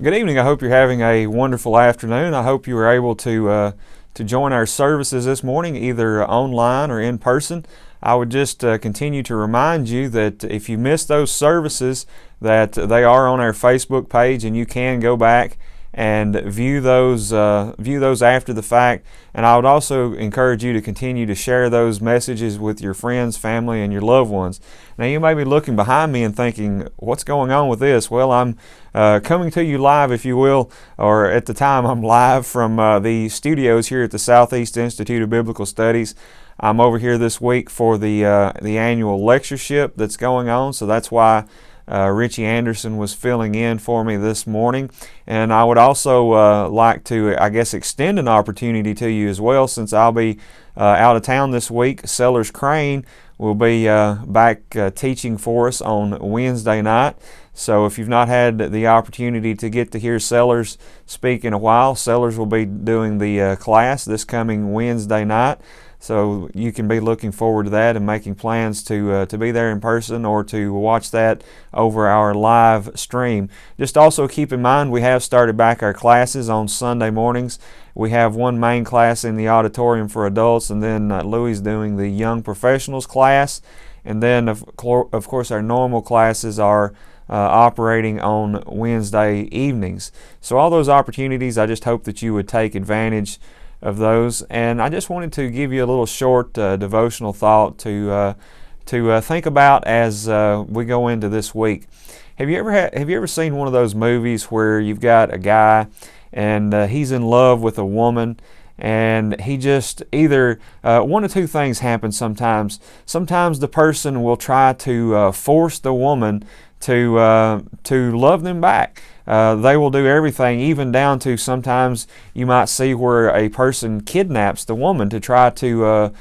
Good evening. I hope you're having a wonderful afternoon. I hope you were able to join our services this morning, either online or in person. I would just continue to remind you that if you missed those services, that they are on our Facebook page, and you can go back and view those after the fact. And I would also encourage you to continue to share those messages with your friends, family, and your loved ones. Now, you may be looking behind me and thinking, what's going on with this? Well, I'm coming to you live, if you will, or at the time I'm live from the studios here at the Southeast Institute of Biblical Studies. I'm over here this week for the annual lectureship that's going on, so that's why Richie Anderson was filling in for me this morning. And I would also like to, extend an opportunity to you as well, since I'll be out of town this week. Sellers Crane will be back teaching for us on Wednesday night. So if you've not had the opportunity to get to hear Sellers speak in a while, Sellers will be doing the class this coming Wednesday night. So you can be looking forward to that and making plans to be there in person or to watch that over our live stream. Just also keep in mind, we have started back our classes on Sunday mornings. We have one main class in the auditorium for adults, and then Louie's doing the young professionals class. And then of course our normal classes are operating on Wednesday evenings. So all those opportunities, I just hope that you would take advantage of those. And I just wanted to give you a little short devotional thought to think about as we go into this week. Have you ever seen one of those movies where you've got a guy and he's in love with a woman, and he just either one of two things happen sometimes. Sometimes the person will try to force the woman to love them back. They will do everything, even down to sometimes you might see where a person kidnaps the woman to try to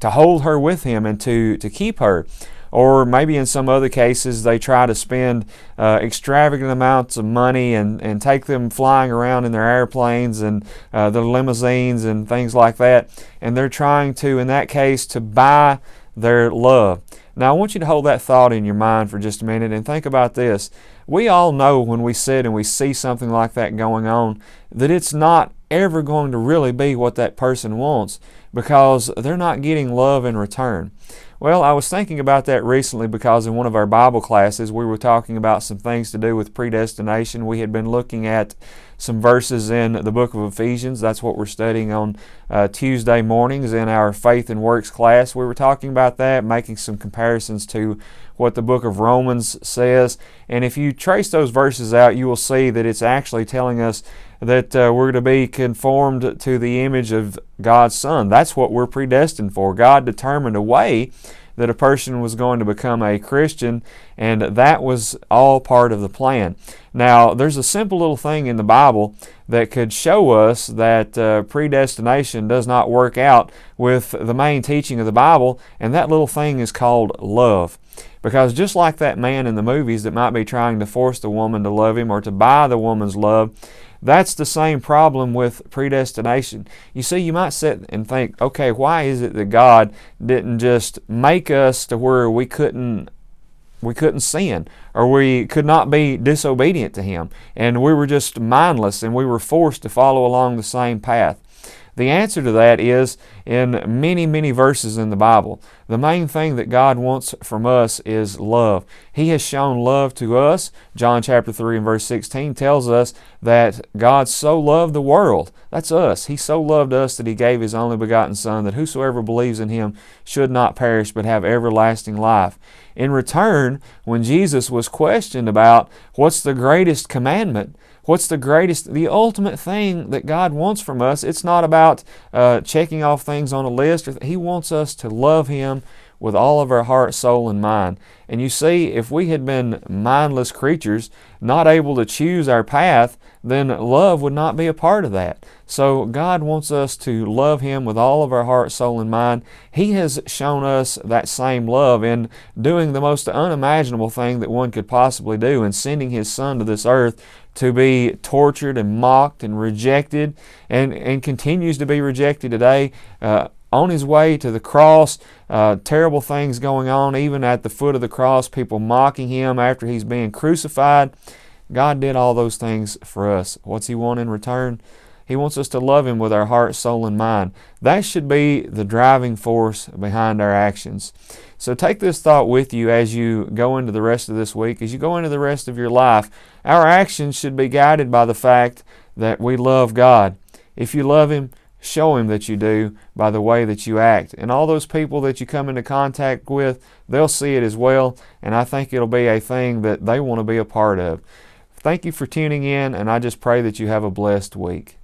hold her with him and to keep her. Or maybe in some other cases they try to spend extravagant amounts of money and take them flying around in their airplanes and their limousines and things like that. And they're trying to, in that case, to buy their love. Now I want you to hold that thought in your mind for just a minute and think about this. We all know when we sit and we see something like that going on that it's not ever going to really be what that person wants, because they're not getting love in return. Well, I was thinking about that recently because in one of our Bible classes we were talking about some things to do with predestination. We had been looking at some verses in the book of Ephesians. That's what we're studying on Tuesday mornings in our Faith and Works class. We were talking about that, making some comparisons to what the book of Romans says. And if you trace those verses out, you will see that it's actually telling us that we're to be conformed to the image of God's Son. That's what we're predestined for. God determined a way that a person was going to become a Christian, and that was all part of the plan. Now, there's a simple little thing in the Bible that could show us that predestination does not work out with the main teaching of the Bible, and that little thing is called love. Because just like that man in the movies that might be trying to force the woman to love him or to buy the woman's love, that's the same problem with predestination. You see, you might sit and think, okay, why is it that God didn't just make us to where we couldn't sin, or we could not be disobedient to Him, and we were just mindless and we were forced to follow along the same path? The answer to that is in many, many verses in the Bible. The main thing that God wants from us is love. He has shown love to us. John chapter 3 and verse 16 tells us that God so loved the world. That's us. He so loved us that He gave His only begotten Son, that whosoever believes in Him should not perish but have everlasting life. In return, when Jesus was questioned about what's the greatest commandment, what's the ultimate thing that God wants from us, it's not about checking off things on a list. He wants us to love Him with all of our heart, soul, and mind. And you see, if we had been mindless creatures, not able to choose our path, then love would not be a part of that. So God wants us to love Him with all of our heart, soul, and mind. He has shown us that same love in doing the most unimaginable thing that one could possibly do, in sending His Son to this earth to be tortured and mocked and rejected, and continues to be rejected today. On His way to the cross, terrible things going on even at the foot of the cross, people mocking Him after He's being crucified. God did all those things for us. What's He want in return? He wants us to love Him with our heart, soul, and mind. That should be the driving force behind our actions. So take this thought with you as you go into the rest of this week, as you go into the rest of your life. Our actions should be guided by the fact that we love God. If you love Him, show Him that you do by the way that you act. And all those people that you come into contact with, they'll see it as well, and I think it'll be a thing that they want to be a part of. Thank you for tuning in, and I just pray that you have a blessed week.